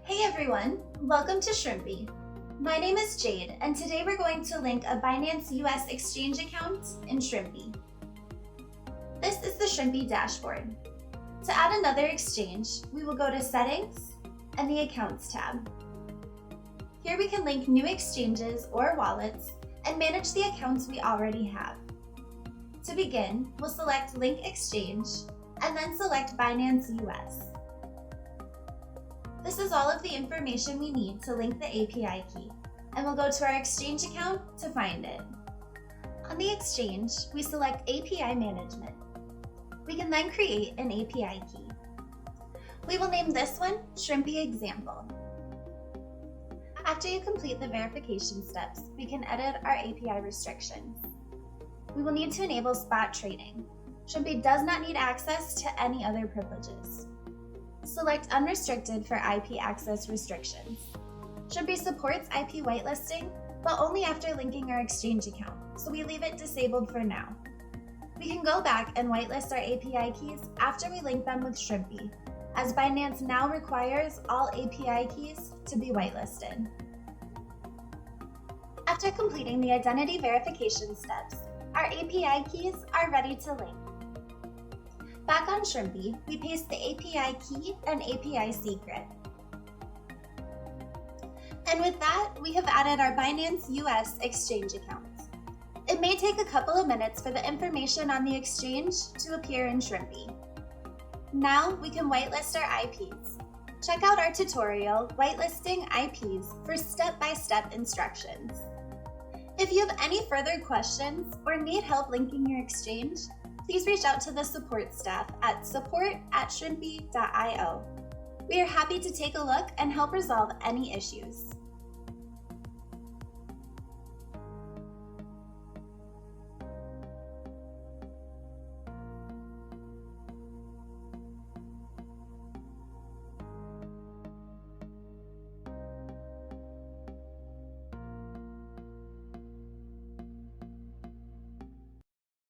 Hey everyone, welcome to Shrimpy. My name is Jade, and today we're going to link a Binance US exchange account in Shrimpy. This is the Shrimpy dashboard. To add another exchange, we will go to Settings and the Accounts tab. Here we can link new exchanges or wallets and manage the accounts we already have. To begin, we'll select Link Exchange and then select Binance US. This is all of the information we need to link the API key, and we'll go to our exchange account to find it. On the exchange, we select API Management. We can then create an API key. We will name this one Shrimpy Example. After you complete the verification steps, we can edit our API restrictions. We will need to enable spot trading. Shrimpy does not need access to any other privileges. Select Unrestricted for IP access restrictions. Shrimpy supports IP whitelisting, but only after linking our exchange account, so we leave it disabled for now. We can go back and whitelist our API keys after we link them with Shrimpy, as Binance now requires all API keys to be whitelisted. After completing the identity verification steps, our API keys are ready to link. Back on Shrimpy, we paste the API key and API secret. And with that, we have added our Binance US exchange accounts. It may take a couple of minutes for the information on the exchange to appear in Shrimpy. Now we can whitelist our IPs. Check out our tutorial, Whitelisting IPs, for step-by-step instructions. If you have any further questions or need help linking your exchange, please reach out to the support staff at support@shrimpy.io. We are happy to take a look and help resolve any issues.